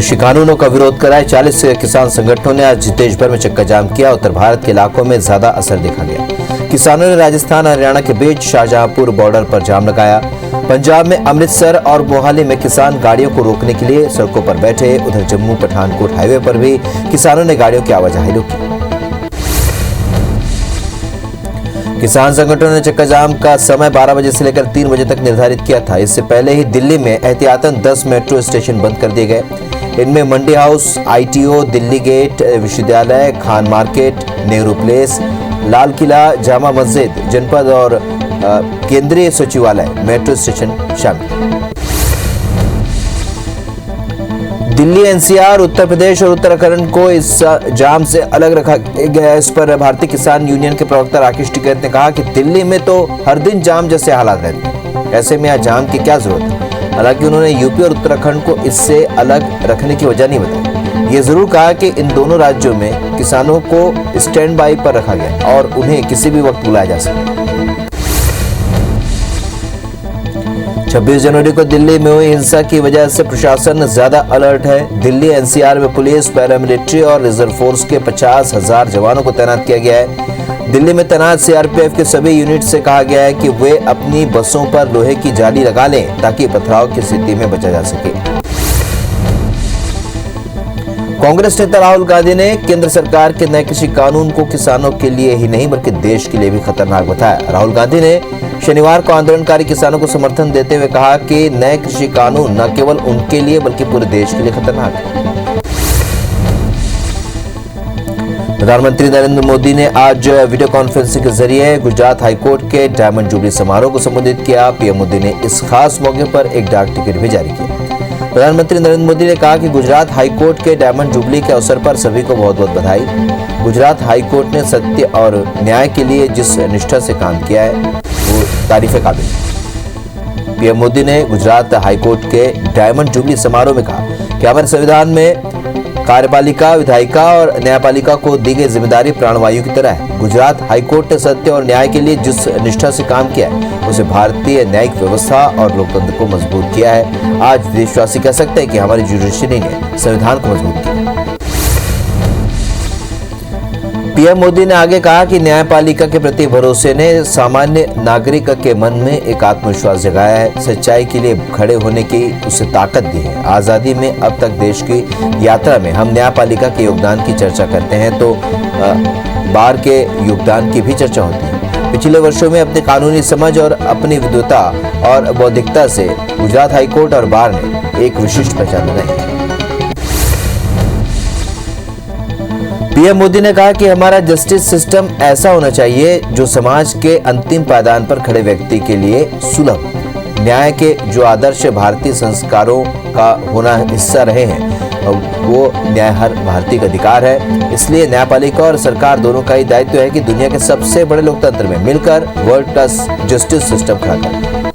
कृषि कानूनों का विरोध कराए 40 किसान संगठनों ने आज देश भर में चक्का जाम किया। उत्तर भारत के इलाकों में ज्यादा असर देखा गया। किसानों ने राजस्थान और हरियाणा के बीच शाहजहांपुर बॉर्डर पर जाम लगाया। पंजाब में अमृतसर और मोहाली में किसान गाड़ियों को रोकने के लिए सड़कों पर बैठे। उधर जम्मू पठानकोट हाईवे पर भी किसानों ने गाड़ियों की आवाजाही रोकी। किसान संगठनों ने चक्का जाम का समय 12 बजे से लेकर 3 बजे तक निर्धारित किया था। इससे पहले ही दिल्ली में एहतियातन 10 मेट्रो स्टेशन बंद कर दिए गए। इनमें मंडी हाउस, ITO, दिल्ली गेट, विश्वविद्यालय, खान मार्केट, नेहरू प्लेस, लाल किला, जामा मस्जिद, जनपद और केंद्रीय सचिवालय मेट्रो स्टेशन शामिल। दिल्ली, NCR, उत्तर प्रदेश और उत्तराखंड को इस जाम से अलग रखा गया। इस पर भारतीय किसान यूनियन के प्रवक्ता राकेश टिकैत ने कहा कि दिल्ली में तो हर दिन जाम जैसे हालात रहते हैं, ऐसे में यहाँ जाम की क्या जरूरत है। हालांकि उन्होंने यूपी और उत्तराखंड को इससे अलग रखने की वजह नहीं बताई। ये जरूर कहा कि इन दोनों राज्यों में किसानों को स्टैंड बाई पर रखा गया और उन्हें किसी भी वक्त बुलाया जा सकता है। 26 जनवरी को दिल्ली में हुई हिंसा की वजह से प्रशासन ज्यादा अलर्ट है। दिल्ली NCR में पुलिस, पैरामिलिट्री और रिजर्व फोर्स के 50,000 जवानों को तैनात किया गया है। दिल्ली में तैनात CRPF के सभी यूनिट से कहा गया है कि वे अपनी बसों पर लोहे की जाली लगा लें ताकि पथराव की स्थिति में बचा जा सके। कांग्रेस नेता राहुल गांधी ने केंद्र सरकार के नए कृषि कानून को किसानों के लिए ही नहीं बल्कि देश के लिए भी खतरनाक बताया। राहुल गांधी ने शनिवार को आंदोलनकारी किसानों को समर्थन देते हुए कहा कि नए कृषि कानून न केवल उनके लिए बल्कि पूरे देश के लिए खतरनाक है। प्रधानमंत्री नरेंद्र मोदी ने आज वीडियो कॉन्फ्रेंसिंग के जरिए गुजरात हाईकोर्ट के डायमंड जुबली समारोह को संबोधित किया। पीएम मोदी ने इस खास मौके पर एक डाक टिकट भी जारी किया। प्रधानमंत्री नरेंद्र मोदी ने कहा कि गुजरात हाईकोर्ट के डायमंड जुबली के अवसर पर सभी को बहुत बहुत बधाई। गुजरात हाईकोर्ट ने सत्य और न्याय के लिए जिस निष्ठा से काम किया है वो तारीफ काबिल। पीएम मोदी ने गुजरात हाईकोर्ट के डायमंड जुबली समारोह में कहा कि हमारे संविधान में कार्यपालिका, विधायिका और न्यायपालिका को दी गई जिम्मेदारी प्राणवायु की तरह है। गुजरात हाईकोर्ट ने सत्य और न्याय के लिए जिस निष्ठा से काम किया है उसे भारतीय न्यायिक व्यवस्था और लोकतंत्र को मजबूत किया है। आज देशवासी कह सकते हैं कि हमारी जुडिशरी ने संविधान को मजबूत किया। पीएम मोदी ने आगे कहा कि न्यायपालिका के प्रति भरोसे ने सामान्य नागरिक के मन में एक आत्मविश्वास जगाया है, सच्चाई के लिए खड़े होने की उसे ताकत दी है। आजादी में अब तक देश की यात्रा में हम न्यायपालिका के योगदान की चर्चा करते हैं तो बार के योगदान की भी चर्चा होती है। पिछले वर्षों में अपनी कानूनी समझ और अपनी विद्वता और बौद्धिकता से गुजरात हाईकोर्ट और बार ने एक विशिष्ट पहचान बनाई है। पीएम मोदी ने कहा कि हमारा जस्टिस सिस्टम ऐसा होना चाहिए जो समाज के अंतिम पायदान पर खड़े व्यक्ति के लिए सुलभ, न्याय के जो आदर्श भारतीय संस्कारों का होना हिस्सा रहे हैं वो न्याय हर भारतीय का अधिकार है। इसलिए न्यायपालिका और सरकार दोनों का ही दायित्व है कि दुनिया के सबसे बड़े लोकतंत्र में मिलकर वर्ल्ड क्लास जस्टिस सिस्टम खड़ा करें।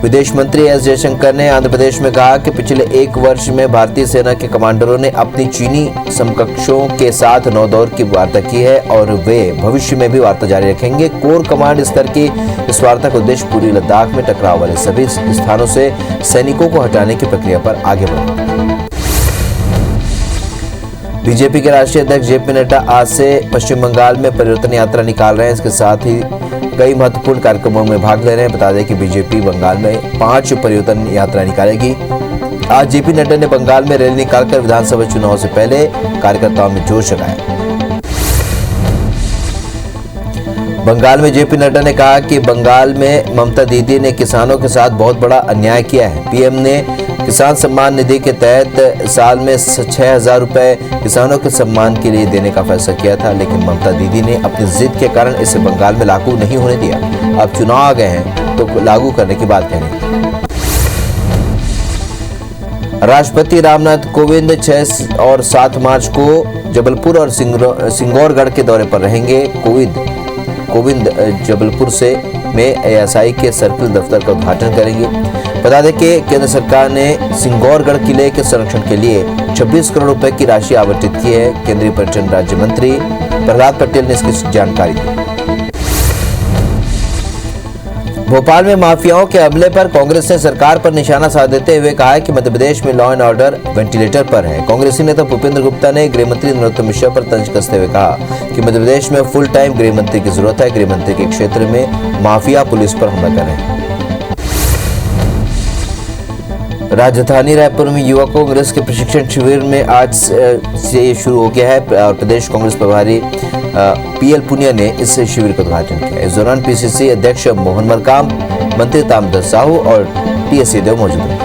विदेश मंत्री एस जयशंकर ने आंध्र प्रदेश में कहा कि पिछले 1 वर्ष में भारतीय सेना के कमांडरों ने अपनी चीनी समकक्षों के साथ 9 दौर की वार्ता की है और वे भविष्य में भी वार्ता जारी रखेंगे। कोर कमांड स्तर की इस वार्ता का उद्देश्य पूरी लद्दाख में टकराव वाले सभी स्थानों से सैनिकों को हटाने की प्रक्रिया पर आगे बढ़ना। बीजेपी के राष्ट्रीय अध्यक्ष JP नड्डा आज से पश्चिम बंगाल में परिवर्तन यात्रा निकाल रहे हैं। इसके साथ ही कई महत्वपूर्ण कार्यक्रमों में भाग ले रहे हैं। बता दें कि बीजेपी बंगाल में 5 परिवर्तन यात्रा निकालेगी। आज JP नड्डा ने बंगाल में रैली निकालकर विधानसभा चुनाव से पहले कार्यकर्ताओं में जोश जगाया। बंगाल में JP नड्डा ने कहा कि बंगाल में ममता दीदी ने किसानों के साथ बहुत बड़ा अन्याय किया है। पीएम ने किसान सम्मान निधि के तहत साल में 6,000 रुपए किसानों के सम्मान के लिए देने का फैसला किया था, लेकिन ममता दीदी ने अपनी जिद के कारण इसे बंगाल में लागू नहीं होने दिया। अब चुनाव आ गए हैं तो लागू करने की बात करें। राष्ट्रपति रामनाथ कोविंद 6 और 7 मार्च को जबलपुर और सिंगौरगढ़ के दौरे पर रहेंगे। कोविंद जबलपुर में ASI के सर्किल दफ्तर का उद्घाटन करेंगे। बता दें कि केंद्र सरकार ने सिंगौरगढ़ किले के संरक्षण के लिए 26 करोड़ रुपए की राशि आवंटित की है। केंद्रीय पर्यटन राज्य मंत्री प्रहलाद पटेल ने इसकी जानकारी दी। भोपाल में माफियाओं के हमले पर कांग्रेस ने सरकार पर निशाना साधते हुए कहा है कि मध्य प्रदेश में लॉ एंड ऑर्डर वेंटिलेटर पर है। कांग्रेसी नेता भूपेंद्र गुप्ता ने गृह मंत्री नरोत्तम मिश्रा पर तंज कसते हुए कहा कि मध्य प्रदेश में फुल टाइम गृह मंत्री की जरूरत है। गृह मंत्री के क्षेत्र में माफिया पुलिस पर हमला कर रहे हैं। राजधानी रायपुर में युवा कांग्रेस के प्रशिक्षण शिविर में आज से शुरू हो गया है और प्रदेश कांग्रेस प्रभारी पीएल पुनिया ने इस शिविर का उद्घाटन किया। इस दौरान पीसीसी अध्यक्ष मोहन मरकाम, मंत्री तामध्वज साहू और टीएस सिंहदेव मौजूद रहे।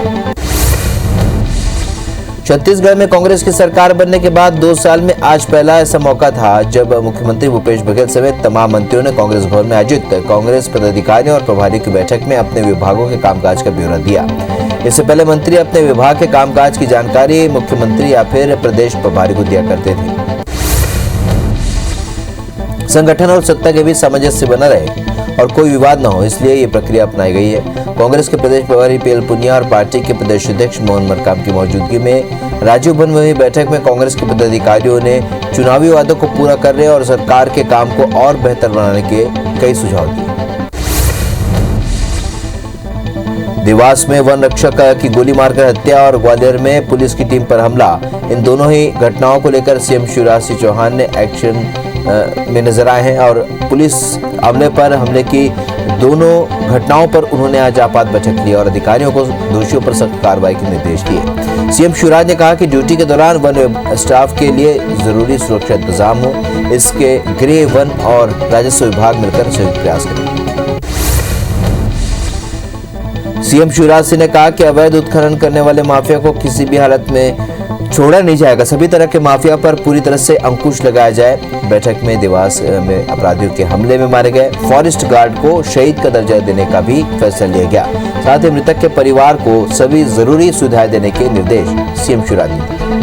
छत्तीसगढ़ में कांग्रेस की सरकार बनने के बाद 2 साल में आज पहला ऐसा मौका था जब मुख्यमंत्री भूपेश बघेल समेत तमाम मंत्रियों ने कांग्रेस भवन में आयोजित कांग्रेस पदाधिकारियों और प्रभारियों की बैठक में अपने विभागों के कामकाज का ब्यौरा दिया। इससे पहले मंत्री अपने विभाग के कामकाज की जानकारी मुख्यमंत्री या फिर प्रदेश प्रभारी को दिया करते थे। संगठन और सत्ता के बीच सामंजस्य बना रहे और कोई विवाद न हो, इसलिए ये प्रक्रिया अपनाई गई है। कांग्रेस के प्रदेश प्रभारी पीएल पुनिया और पार्टी के प्रदेश अध्यक्ष मोहन मरकाम की मौजूदगी में राजीव भवन में हुई बैठक में कांग्रेस के पदाधिकारियों ने चुनावी वादों को पूरा करने और सरकार के काम को और बेहतर बनाने के कई सुझाव दिए। देवास में वन रक्षक की गोली मारकर हत्या और ग्वालियर में पुलिस की टीम पर हमला, इन दोनों ही घटनाओं को लेकर सीएम शिवराज सिंह चौहान ने एक्शन में नजर आए हैं और पुलिस हमले की दोनों घटनाओं पर उन्होंने आज आपात बैठक ली और अधिकारियों को दोषियों पर सख्त कार्रवाई के निर्देश दिए। सीएम शिवराज ने कहा कि ड्यूटी के दौरान वन स्टाफ के लिए जरूरी सुरक्षा इंतजाम हो, इसके गृह, वन और राजस्व विभाग मिलकर संयुक्त प्रयास करेंगे। सीएम शिवराज सिंह ने कहा कि अवैध उत्खनन करने वाले माफिया को किसी भी हालत में छोड़ा नहीं जाएगा, सभी तरह के माफिया पर पूरी तरह से अंकुश लगाया जाए। बैठक में देवास में अपराधियों के हमले में मारे गए फॉरेस्ट गार्ड को शहीद का दर्जा देने का भी फैसला लिया गया। साथ ही मृतक के परिवार को सभी जरूरी सुविधाएं देने के निर्देश सीएम शिवराज ने दिए।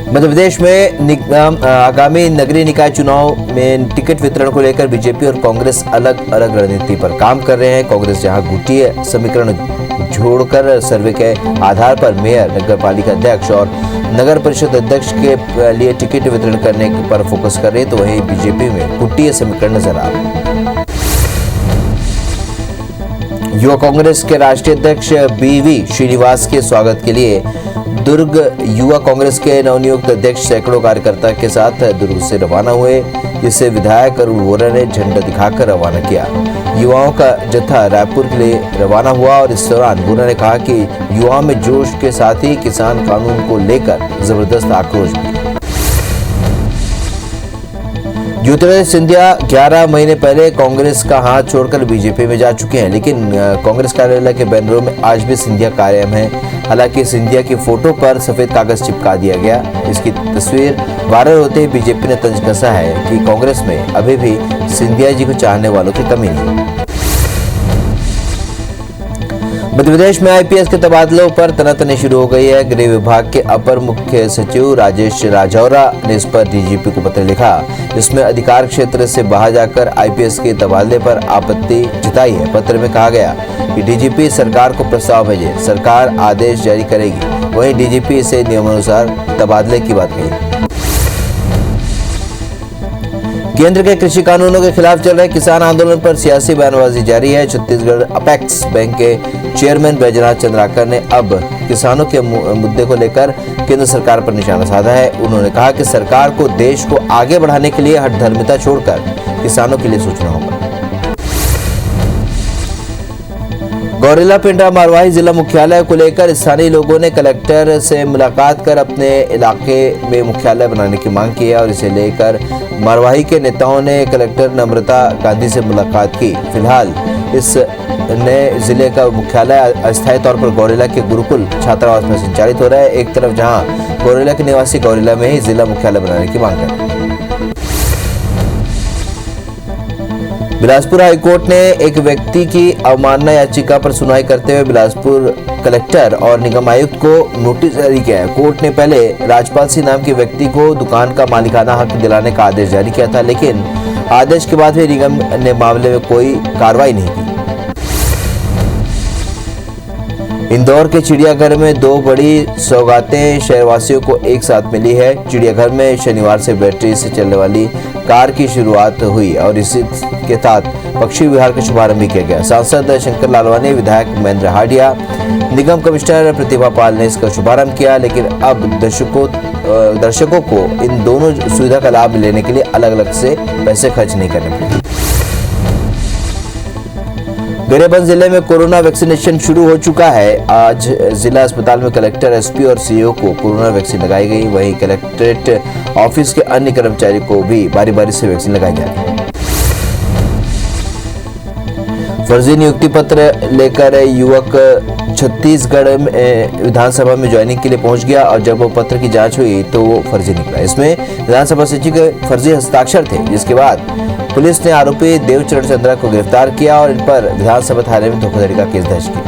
मध्य प्रदेश में आगामी नगरीय निकाय चुनाव में टिकट वितरण को लेकर बीजेपी और कांग्रेस अलग अलग रणनीति पर काम कर रहे हैं। कांग्रेस जहां गुटीय समीकरण जोड़कर सर्वे के आधार पर मेयर, नगर पालिका अध्यक्ष और नगर परिषद अध्यक्ष के लिए टिकट वितरण करने पर फोकस कर रही है, तो वहीं बीजेपी में गुटीय समीकरण नजर आ रहा है। युवा कांग्रेस के राष्ट्रीय अध्यक्ष बीवी श्रीनिवास के स्वागत के लिए दुर्ग युवा कांग्रेस के नवनियुक्त अध्यक्ष सैकड़ों कार्यकर्ता के साथ दुर्ग से रवाना हुए, जिसे विधायक अरुण वोरा ने झंडा दिखाकर रवाना किया। युवाओं का जत्था रायपुर के लिए रवाना हुआ और इस दौरान वोरा ने कहा कि युवाओं में जोश के साथ ही किसान कानून को लेकर जबरदस्त आक्रोश भी। ज्योतिरादित्य सिंधिया 11 महीने पहले कांग्रेस का हाथ छोड़कर बीजेपी में जा चुके हैं, लेकिन कांग्रेस कार्यालय के बैनरों में आज भी सिंधिया कायम है। हालांकि सिंधिया की फोटो पर सफेद कागज चिपका दिया गया। इसकी तस्वीर वायरल होते ही बीजेपी ने तंज कसा है कि कांग्रेस में अभी भी सिंधिया जी को चाहने वालों की कमी नहीं। मध्य प्रदेश में आईपीएस के तबादलों पर तनातनी शुरू हो गई है। गृह विभाग के अपर मुख्य सचिव राजेश राजौरा ने इस पर डीजीपी को पत्र लिखा, जिसमें अधिकार क्षेत्र से बाहर जाकर आईपीएस के तबादले पर आपत्ति जताई है। पत्र में कहा गया कि डीजीपी सरकार को प्रस्ताव भेजे, सरकार आदेश जारी करेगी। वहीं डीजीपी से नियमानुसार तबादले की बात कही। केंद्र के कृषि कानूनों के खिलाफ चल रहे किसान आंदोलन पर सियासी बयानबाजी जारी है। छत्तीसगढ़ अपेक्स बैंक के चेयरमैन बैजनाथ चंद्राकर ने अब किसानों के मुद्दे को लेकर केंद्र सरकार पर निशाना साधा है। उन्होंने कहा कि सरकार को देश को आगे बढ़ाने के लिए हठधर्मिता छोड़कर किसानों के लिए सोचना होगा। गौरेला पिंडरा मरवाही जिला मुख्यालय को लेकर स्थानीय लोगों ने कलेक्टर से मुलाकात कर अपने इलाके में मुख्यालय बनाने की मांग की है और इसे लेकर मरवाही के नेताओं ने कलेक्टर नम्रता गांधी से मुलाकात की। फिलहाल इस नए जिले का मुख्यालय अस्थायी तौर पर गौरेला के गुरुकुल छात्रावास में संचालित हो रहा है। एक तरफ जहां गौरेला के निवासी गौरेला में ही जिला मुख्यालय बनाने की मांग कर रहे हैं। बिलासपुर हाईकोर्ट ने एक व्यक्ति की अवमानना याचिका पर सुनवाई करते हुए बिलासपुर कलेक्टर और निगम आयुक्त को नोटिस जारी किया है। कोर्ट ने पहले राजपाल सिंह नाम के व्यक्ति को दुकान का मालिकाना हक दिलाने का आदेश जारी किया था, लेकिन आदेश के बाद भी निगम ने मामले में कोई कार्रवाई नहीं की। इंदौर के चिड़ियाघर में 2 बड़ी सौगातें शहरवासियों को एक साथ मिली है। चिड़ियाघर में शनिवार से बैटरी से चलने वाली कार की शुरुआत हुई और इसी के साथ पक्षी विहार का शुभारंभ भी किया गया। सांसद शंकर लालवानी, विधायक महेंद्र हाडिया, निगम कमिश्नर प्रतिभा पाल ने इसका शुभारंभ किया। लेकिन अब दर्शकों को इन दोनों सुविधा का लाभ लेने के लिए अलग अलग से पैसे खर्च नहीं करने पड़े। गरियाबंद जिले में कोरोना वैक्सीनेशन शुरू हो चुका है। आज जिला अस्पताल में कलेक्टर, एसपी और सीईओ को कोरोना वैक्सीन लगाई गई। वहीं कलेक्ट्रेट ऑफिस के अन्य कर्मचारी को भी बारी बारी से वैक्सीन लगाई जा रही है। फर्जी नियुक्ति पत्र लेकर युवक छत्तीसगढ़ विधानसभा में ज्वाइनिंग के लिए पहुंच गया और जब वो पत्र की जांच हुई तो वो फर्जी निकला। इसमें विधानसभा सचिव के फर्जी हस्ताक्षर थे, जिसके बाद पुलिस ने आरोपी देवचरण चंद्रा को गिरफ्तार किया और इन पर विधानसभा थाने में धोखाधड़ी का केस दर्ज किया।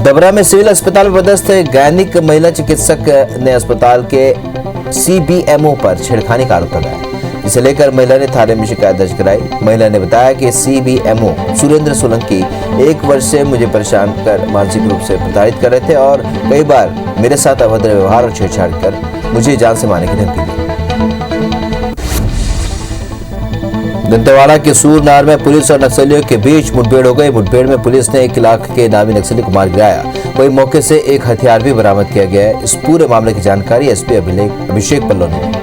डबरा में सिविल अस्पताल में पदस्थ गैनिक महिला चिकित्सक ने अस्पताल के सीबीएमओ पर छेड़खानी का आरोप लगाया, जिसे लेकर महिला ने थाने में शिकायत दर्ज कराई। महिला ने बताया कि सीबीएमओ सुरेंद्र सोलंकी 1 वर्ष से मुझे परेशान कर मानसिक रूप से प्रताड़ित कर रहे थे और कई बार मेरे साथ अभद्र व्यवहार और छेड़छाड़ कर मुझे जान से मारने की धमकी दी। दंतेवाड़ा के सूरनार में पुलिस और नक्सलियों के बीच मुठभेड़ हो गई। मुठभेड़ में पुलिस ने 1 लाख के नामी नक्सली को मार गिराया। वहीं मौके से एक हथियार भी बरामद किया गया है। इस पूरे मामले की जानकारी एसपी अभिषेक पल्लव ने।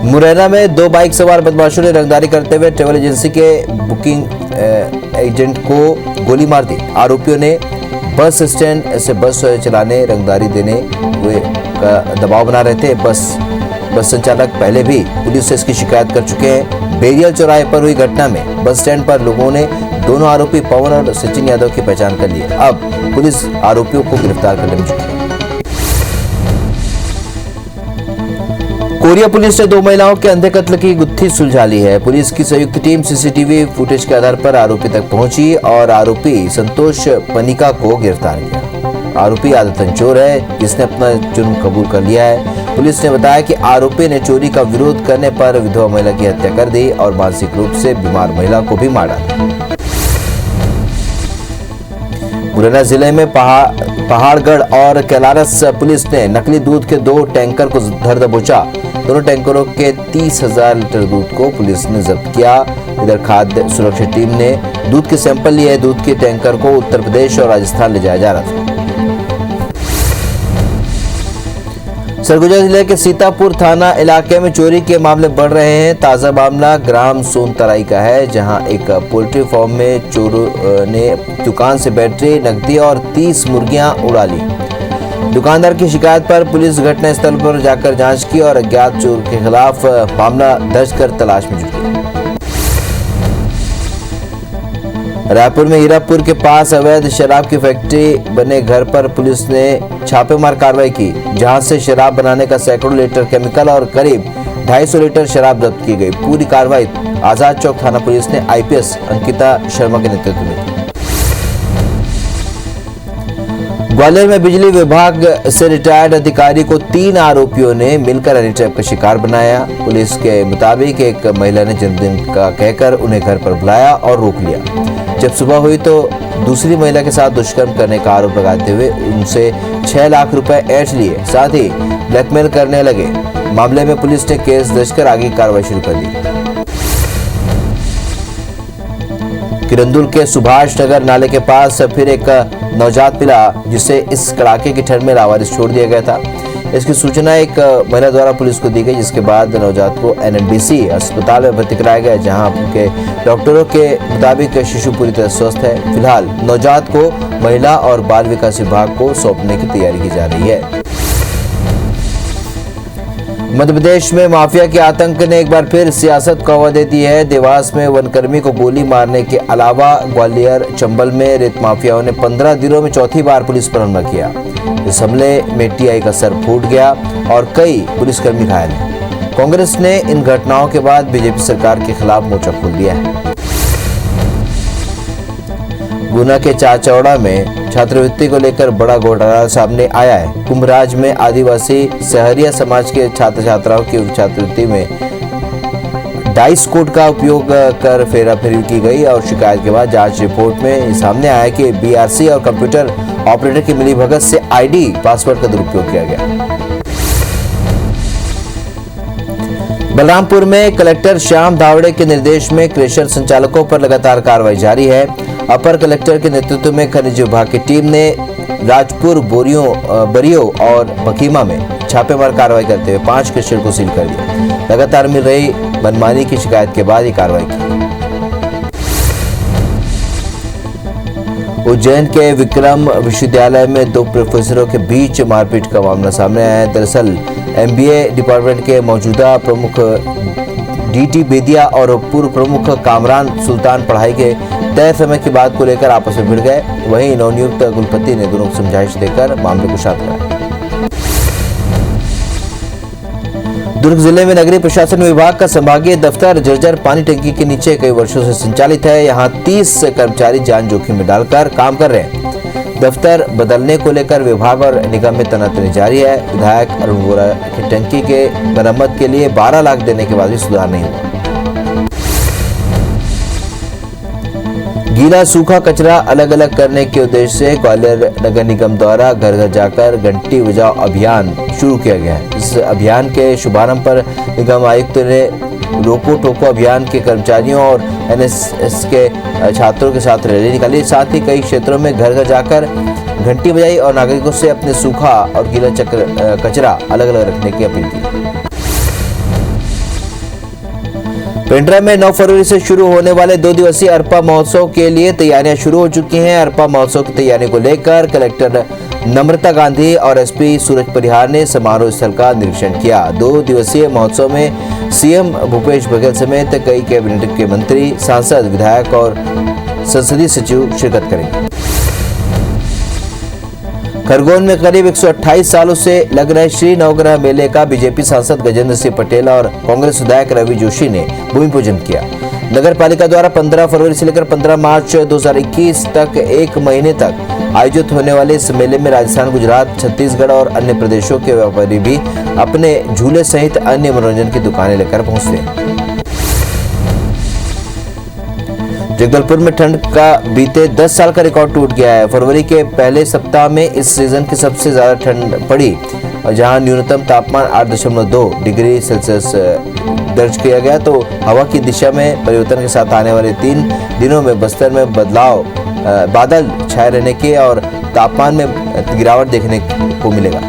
मुरैना में 2 बाइक सवार बदमाशों ने रंगदारी करते हुए ट्रैवल एजेंसी के बुकिंग एजेंट को गोली मार दी। आरोपियों ने बस स्टैंड से बस चलाने, रंगदारी देने हुए का दबाव बना रहे थे। बस संचालक पहले भी पुलिस से इसकी शिकायत कर चुके हैं। बेरियल चौराहे पर हुई घटना में बस स्टैंड पर लोगों ने दोनों आरोपी पवन और सचिन यादव की पहचान कर ली। अब पुलिस आरोपियों को गिरफ्तार करने में जुटी है। कोरिया पुलिस ने 2 महिलाओं के अंधे कत्ल की गुत्थी सुलझा ली है। पुलिस की संयुक्त टीम सीसीटीवी फुटेज के आधार पर आरोपी तक पहुंची और आरोपी संतोष पनिका को गिरफ्तार किया। आरोपी आदतन चोर है, जिसने अपना जुर्म कबूल कर लिया है। पुलिस ने बताया कि आरोपी ने चोरी का विरोध करने पर विधवा महिला की हत्या कर दी और मानसिक रूप से बीमार महिला को भी मार डाला। मुरैना जिले में पहाड़गढ़ और कैलारस पुलिस ने नकली दूध के 2 टैंकर को धर दबोचा। दोनों टैंकरों के 30,000 लीटर दूध को पुलिस ने जब्त किया। इधर खाद्य सुरक्षा टीम ने दूध के सैंपल लिए। दूध के टैंकर को उत्तर प्रदेश और राजस्थान ले जाया जा रहा था। सरगुजा जिले के सीतापुर थाना इलाके में चोरी के मामले बढ़ रहे हैं। ताजा मामला ग्राम सोनतराई का है, जहां एक पोल्ट्री फार्म में चोरों ने दुकान से बैटरी, नकदी और 30 मुर्गियां उड़ा ली। दुकानदार की शिकायत पर पुलिस घटनास्थल पर जाकर जांच की और अज्ञात चोर के खिलाफ मामला दर्ज कर तलाश में जुटी। रायपुर में हीरापुर के पास अवैध शराब की फैक्ट्री बने घर पर पुलिस ने छापेमार कार्रवाई की, जहां से शराब बनाने का सैकड़ों लीटर केमिकल और करीब 250 लीटर शराब जब्त की गई। पूरी कार्रवाई आजाद चौक थाना पुलिस ने आईपीएस अंकिता शर्मा के नेतृत्व में की। ग्वालियर में बिजली विभाग से रिटायर्ड अधिकारी को 3 आरोपियों ने मिलकर हनी ट्रैप का शिकार बनाया। पुलिस के मुताबिक एक महिला ने जन्मदिन का कहकर उन्हें घर पर बुलाया और रोक लिया। जब सुबह हुई तो दूसरी महिला के साथ दुष्कर्म करने का आरोप लगाते हुए उनसे 6 लाख रुपए ऐंठ लिए, साथ ही ब्लैकमेल करने लगे। मामले में पुलिस ने केस दर्ज कर आगे कार्रवाई शुरू कर दी। किरंदुल के सुभाष नगर नाले के पास फिर एक नवजात मिला, जिसे इस कड़ाके की ठंड में लावारिस छोड़ दिया गया था। इसकी सूचना एक महिला द्वारा पुलिस को दी गई, जिसके बाद नवजात को एनएमडीसी अस्पताल में भर्ती कराया गया, जहां उनके डॉक्टरों के मुताबिक शिशु पूरी तरह स्वस्थ है। फिलहाल नवजात को महिला और बाल विकास विभाग को सौंपने की तैयारी की जा रही है। मध्य प्रदेश में माफिया के आतंक ने एक बार फिर सियासत को हवा दे दी है। देवास में वनकर्मी को गोली मारने के अलावा ग्वालियर, चंबल में रेत माफियाओं ने 15 दिनों में चौथी बार पुलिस पर हमला किया। इस हमले में टीआई का सर फूट गया और कई पुलिसकर्मी घायल हैं। कांग्रेस ने इन घटनाओं के बाद बीजेपी सरकार के खिलाफ मोर्चा खोल दिया है। गुना के चाचौड़ा में छात्रवृत्ति को लेकर बड़ा घोटाला सामने आया है। कुंभराज में आदिवासी सहरिया समाज के छात्र छात्राओं की छात्रवृत्ति में डाइस कोड का उपयोग कर फेराफेरी की गई और शिकायत के बाद जांच रिपोर्ट में सामने आया कि बीआरसी और कंप्यूटर ऑपरेटर की मिलीभगत से आईडी पासवर्ड का दुरुपयोग किया गया। बलरामपुर में कलेक्टर श्याम धावड़े के निर्देश में क्रेशर संचालकों पर लगातार कार्रवाई जारी है। अपर कलेक्टर के नेतृत्व में खनिज विभाग की टीम ने राजपुर, बरियो और बखीमा में छापेमार कार्रवाई करते हुए 5 क्रेशर को सील कर दिया। लगातार मिल रही मनमानी की शिकायत के बाद ये कार्रवाई की। उज्जैन के विक्रम विश्वविद्यालय में 2 प्रोफेसरों के बीच मारपीट का मामला सामने आया है। दरअसल MBA डिपार्टमेंट के मौजूदा प्रमुख DT बेदिया और पूर्व प्रमुख कामरान सुल्तान पढ़ाई के तय समय की बात को लेकर आपस में भिड़ गए। वहीं नवनियुक्त कुलपति ने दोनों को समझाइश देकर मामले को शांत कराया। दुर्ग जिले में नगरीय प्रशासन विभाग का संभागीय दफ्तर जर्जर पानी टंकी के नीचे कई वर्षों से संचालित है। यहां 30 कर्मचारी जान जोखिम में डालकर काम कर रहे हैं। दफ्तर बदलने को लेकर विभाग और निगम में तनातनी जारी है। विधायक अरुण वोरा की टंकी के मरम्मत के लिए 12 लाख देने के बाद भी सुधार नहीं हुआ। गीला सूखा कचरा अलग अलग करने के उद्देश्य से ग्वालियर नगर निगम द्वारा घर घर जाकर घंटी बजाओ अभियान शुरू किया गया है। इस अभियान के शुभारंभ पर निगम आयुक्त ने रोको टोको अभियान के कर्मचारियों और NSS के छात्रों के साथ रैली निकाली। साथ ही कई क्षेत्रों में घर घर जाकर घंटी बजाई और नागरिकों से अपने सूखा और गीला कचरा अलग अलग रखने की अपील की। पेंड्रा में 9 फरवरी से शुरू होने वाले 2 दिवसीय अरपा महोत्सव के लिए तैयारियां शुरू हो चुकी हैं। अरपा महोत्सव की तैयारी को लेकर कलेक्टर नम्रता गांधी और SP सूरज परिहार ने समारोह स्थल का निरीक्षण किया। 2 दिवसीय महोत्सव में CM भूपेश बघेल समेत कई कैबिनेट के मंत्री, सांसद, विधायक और संसदीय सचिव शिरकत करेंगे। खरगोन में करीब 128 सालों से लग रहे श्री नवग्रह मेले का बीजेपी सांसद गजेंद्र सिंह पटेल और कांग्रेस विधायक रवि जोशी ने भूमि पूजन किया। नगर पालिका द्वारा 15 फरवरी से लेकर 15 मार्च 2021 तक 1 महीने तक आयोजित होने वाले इस मेले में राजस्थान, गुजरात, छत्तीसगढ़ और अन्य प्रदेशों के व्यापारी भी अपने झूले सहित अन्य मनोरंजन की दुकानें लेकर पहुंचते हैं। जगदलपुर में ठंड का बीते 10 साल का रिकॉर्ड टूट गया है। फरवरी के पहले सप्ताह में इस सीजन की सबसे ज्यादा ठंड पड़ी, जहां न्यूनतम तापमान 8.2 डिग्री सेल्सियस दर्ज किया गया। तो हवा की दिशा में परिवर्तन के साथ आने वाले 3 दिनों में बस्तर में बादल छाए रहने के और तापमान में गिरावट देखने को मिलेगा।